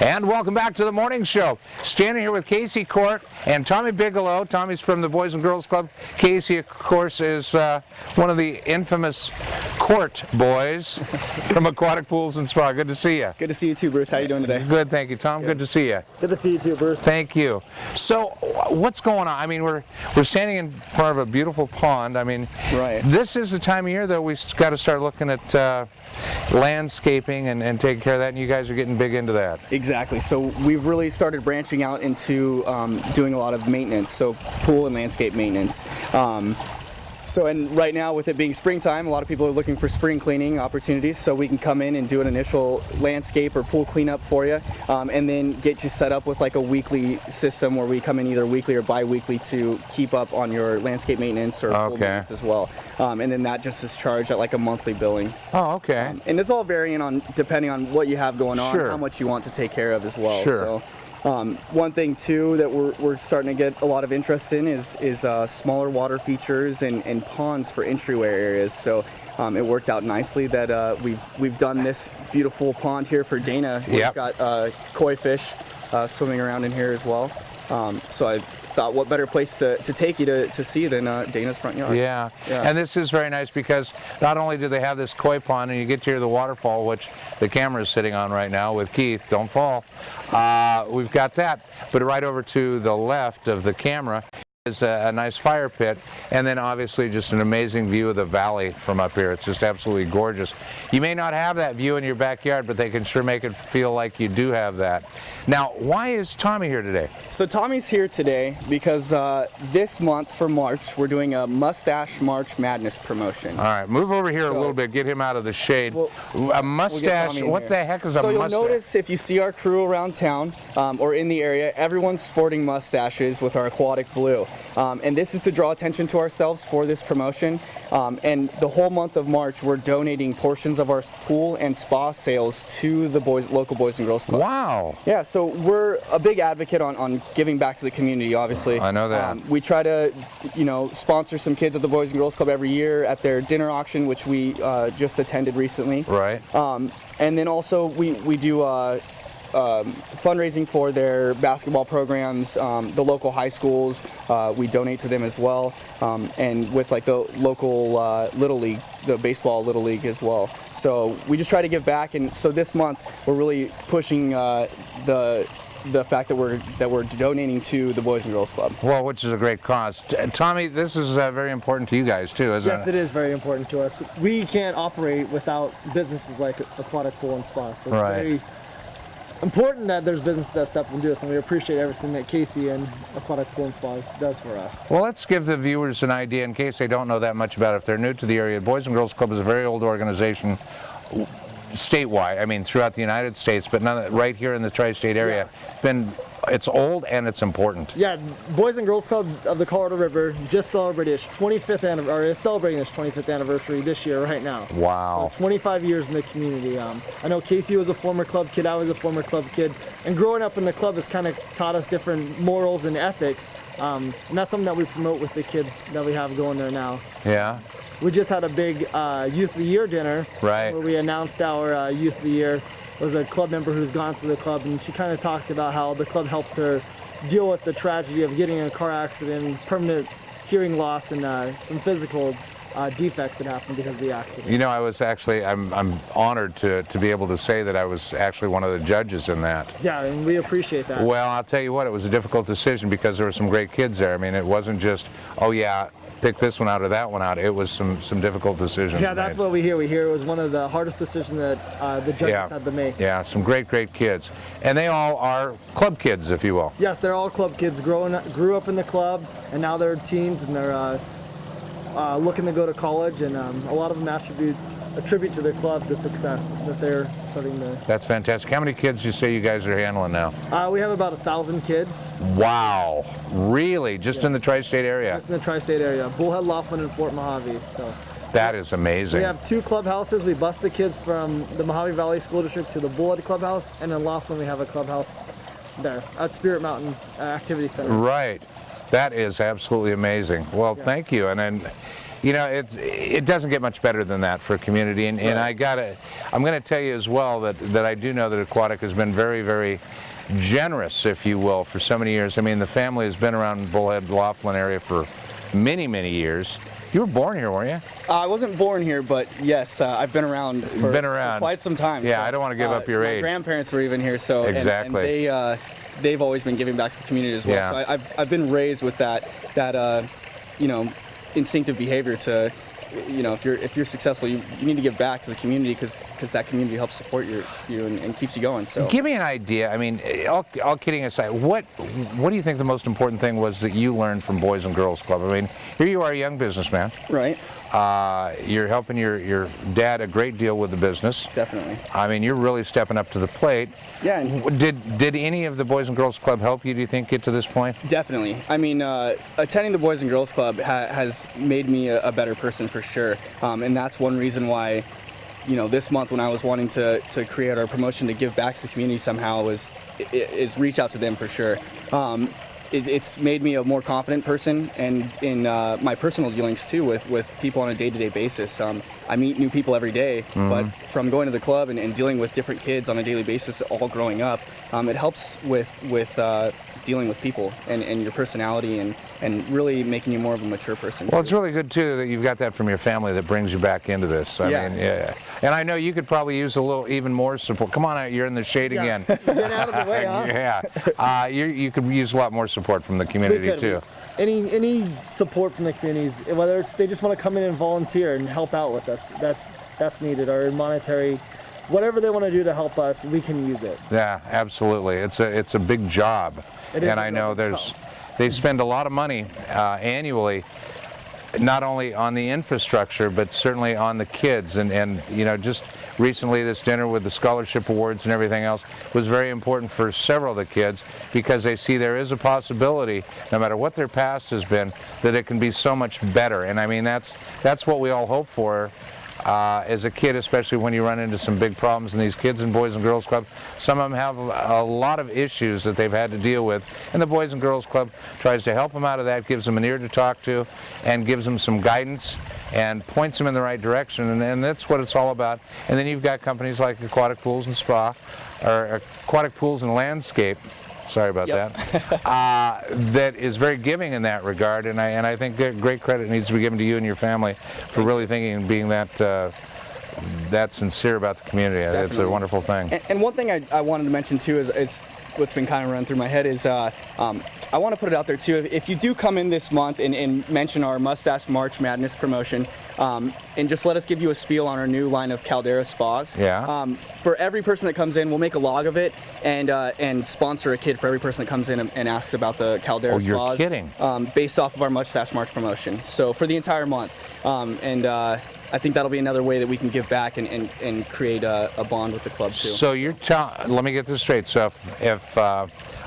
And welcome back to the morning show. Standing here with Casey Court and Tommy Bigelow. Tommy's from the Boys and Girls Club. Casey, of course, is one of the infamous Court boys from Aquatic Pools and Spa. Good to see you. Good to see you too, Bruce. How are you doing today? Good, thank you, Tom. Good to see you. Good to see you too, Bruce. Thank you. So, what's going on? I mean, we're standing in front of a beautiful pond. I mean, right. This is the time of year that we've got to start looking at landscaping and taking care of that, and you guys are getting big into that. Exactly. So we've really started branching out into doing a lot of maintenance, so pool and landscape maintenance. And right now, with it being springtime, a lot of people are looking for spring cleaning opportunities, so we can come in and do an initial landscape or pool cleanup for you, and then get you set up with like a weekly system where we come in either weekly or bi-weekly to keep up on your landscape maintenance or pool maintenance as well. And then that just is charged at like a monthly billing. Oh, okay. And it's all varying on depending on what you have going on, Sure. how much you want to take care of as well. Sure. So. One thing too that we're starting to get a lot of interest in is smaller water features and ponds for entryway areas. So it worked out nicely that we've done this beautiful pond here for Dana. Yep. It's got koi fish swimming around in here as well. So I thought, what better place to take you to see than Dana's front yard. Yeah, and this is very nice because not only do they have this koi pond and you get to hear the waterfall, which the camera is sitting on right now with Keith, don't fall. We've got that, but right over to the left of the camera is a nice fire pit, and then obviously just an amazing view of the valley from up here. It's just absolutely gorgeous. You may not have that view in your backyard, but they can sure make it feel like you do have that. Now, why is Tommy here today? So Tommy's here today because this month for March, we're doing a Mustache March Madness Promotion. All right, move over here a little bit, get him out of the shade. A mustache, what the heck is a mustache? So you'll notice if you see our crew around town or in the area, everyone's sporting mustaches with our aquatic blue. And this is to draw attention to ourselves for this promotion. And the whole month of March, we're donating portions of our pool and spa sales to the local Boys and Girls Club. Wow. Yeah, so we're a big advocate on giving back to the community, obviously. I know that. We try to, sponsor some kids at the Boys and Girls Club every year at their dinner auction, which we just attended recently. Right. And then also we do fundraising for their basketball programs, the local high schools, we donate to them as well, and with like the local Little League, the baseball Little League as well. So we just try to give back, and so this month we're really pushing the fact that we're donating to the Boys and Girls Club. Well, which is a great cause. Tommy, this is very important to you guys too, isn't it? Yes, it is very important to us. We can't operate without businesses like Aquatic Pool and Spa. So it's very important that there's businesses that step up and do this, and we appreciate everything that Casey and Aquatic Pool and Spa does for us. Well, let's give the viewers an idea in case they don't know that much about it. If they're new to the area, Boys and Girls Club is a very old organization statewide, I mean throughout the United States, but right here in the tri-state area. It's old and it's important. Yeah, Boys and Girls Club of the Colorado River just celebrated its 25th anniversary, is celebrating its 25th anniversary this year right now. Wow. So 25 years in the community. I know Casey was a former club kid, I was a former club kid, and growing up in the club has kind of taught us different morals and ethics, and that's something that we promote with the kids that we have going there now. Yeah. We just had a big Youth of the Year dinner, right, where we announced our Youth of the Year. Was a club member who's gone to the club, and she kind of talked about how the club helped her deal with the tragedy of getting in a car accident, permanent hearing loss, and some physical defects that happened because of the accident. You know, I was actually, I'm honored to be able to say that I was actually one of the judges in that. Yeah, and we appreciate that. Well, I'll tell you what, it was a difficult decision because there were some great kids there. I mean, it wasn't just, oh yeah, pick this one out or that one out. It was some difficult decisions. Yeah, that's what we hear. We hear it was one of the hardest decisions that the judges had to make. Yeah, some great kids. And they all are club kids, if you will. Yes, they're all club kids, grew up in the club, and now they're teens, and they're looking to go to college, and a lot of them attribute to the club the success that they're starting to. That's fantastic. How many kids do you say you guys are handling now? We have about 1,000 kids. Wow, really? Just in the tri-state area? Just in the tri-state area, Bullhead, Laughlin, and Fort Mojave. So that is amazing. We have 2 clubhouses. We bus the kids from the Mojave Valley School District to the Bullhead Clubhouse, and in Laughlin we have a clubhouse there at Spirit Mountain Activity Center. Right. That is absolutely amazing. Well, thank you. And then You know, it doesn't get much better than that for a community, and I'm going to tell you as well that I do know that Aquatic has been very, very generous, if you will, for so many years. I mean, the family has been around Bullhead, Laughlin area for many, many years. You were born here, weren't you? I wasn't born here, but yes, I've been around for quite some time. Yeah, so, I don't want to give up your age. My grandparents were even here, so exactly. And they've always been giving back to the community as well. Yeah. So I've been raised with that you know, instinctive behavior to, you know, if you're successful, you need to give back to the community because that community helps support you and keeps you going. So give me an idea. I mean, all kidding aside, what do you think the most important thing was that you learned from Boys and Girls Club? I mean, here you are, a young businessman. Right. You're helping your dad a great deal with the business. Definitely. I mean, you're really stepping up to the plate. Yeah. Did any of the Boys and Girls Club help you, do you think, get to this point? Definitely. I mean, attending the Boys and Girls Club has made me a better person for sure. And that's one reason why, you know, this month when I was wanting to create our promotion to give back to the community somehow is reach out to them for sure. It's made me a more confident person, and in my personal dealings too with people on a day-to-day basis. I meet new people every day, but from going to the club and dealing with different kids on a daily basis, all growing up, it helps with dealing with people and your personality and really making you more of a mature person. Well, it's really good too that you've got that from your family that brings you back into this. I mean, yeah. And I know you could probably use a little even more support. Come on out, you're in the shade again. Get out of the way, huh? Yeah. You could use a lot more support from the community too. Any support from the communities, whether they just want to come in and volunteer and help out with us, that's needed, or monetary. Whatever they want to do to help us, we can use it. Yeah, absolutely. It's a big job, and I know they spend a lot of money annually, not only on the infrastructure but certainly on the kids. And you know, just recently this dinner with the scholarship awards and everything else was very important for several of the kids because they see there is a possibility, no matter what their past has been, that it can be so much better. And I mean, that's what we all hope for. As a kid, especially when you run into some big problems, and these kids in Boys and Girls Club, some of them have a lot of issues that they've had to deal with, and the Boys and Girls Club tries to help them out of that, gives them an ear to talk to, and gives them some guidance and points them in the right direction, and that's what it's all about. And then you've got companies like Aquatic Pools and Spa, or Aquatic Pools and Landscape. Sorry about that. That is very giving in that regard, and I think great credit needs to be given to you and your family for really thinking and being that sincere about the community. Definitely. It's a wonderful thing. And one thing I wanted to mention too is what's been kind of running through my head is I want to put it out there too. If you do come in this month and mention our Mustache March Madness Promotion, and just let us give you a spiel on our new line of Caldera spas. Yeah. For every person that comes in, we'll make a log of it and sponsor a kid for every person that comes in and asks about the Caldera spas. Oh, you're kidding. Based off of our Mustache March promotion. So for the entire month. I think that'll be another way that we can give back and create a bond with the club too. So you're let me get this straight. So if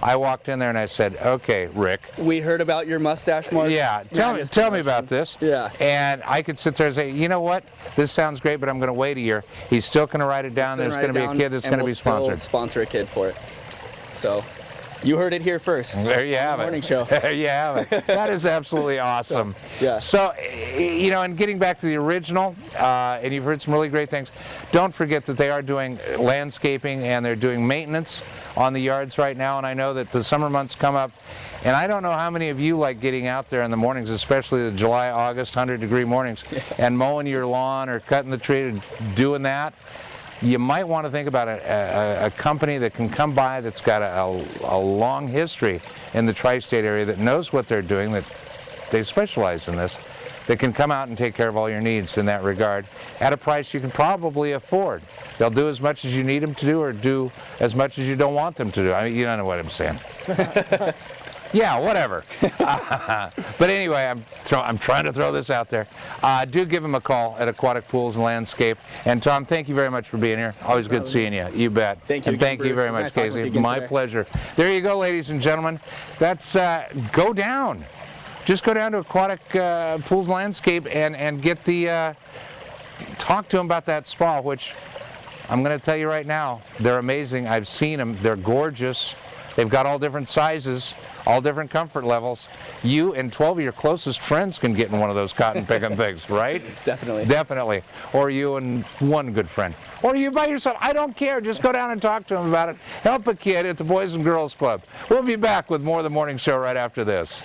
I walked in there and I said, okay, Rick, we heard about your Mustache March. Yeah, tell me about this. Yeah. And I could sit there and say, you know what, this sounds great, but I'm going to wait a year. He's still going to write it down. There's going to be a kid that's going to be sponsored. Sponsor a kid for it. So you heard it here first. There you have it. Morning show. There you have it. That is absolutely awesome. So, you know, and getting back to the original, and you've heard some really great things. Don't forget that they are doing landscaping and they're doing maintenance on the yards right now. And I know that the summer months come up, and I don't know how many of you like getting out there in the mornings, especially the July, August, 100-degree mornings, and mowing your lawn or cutting the tree or doing that. You might want to think about a company that can come by that's got a long history in the tri-state area, that knows what they're doing, that they specialize in this, that can come out and take care of all your needs in that regard at a price you can probably afford. They'll do as much as you need them to do, or do as much as you don't want them to do. I mean, you don't know what I'm saying. Yeah, whatever. But anyway, I'm trying to throw this out there. Do give them a call at Aquatic Pools and Landscape. And Tom, thank you very much for being here. Always good seeing you. You bet. Thank you. And thank you very much, Casey. My pleasure. There you go, ladies and gentlemen. That's go down. Just go down to Aquatic Pools Landscape and get the talk to them about that spa, which I'm going to tell you right now, they're amazing. I've seen them. They're gorgeous. They've got all different sizes, all different comfort levels. You and 12 of your closest friends can get in one of those cotton picking things, right? Definitely. Definitely. Or you and one good friend. Or you by yourself. I don't care. Just go down and talk to them about it. Help a kid at the Boys and Girls Club. We'll be back with more of the morning show right after this.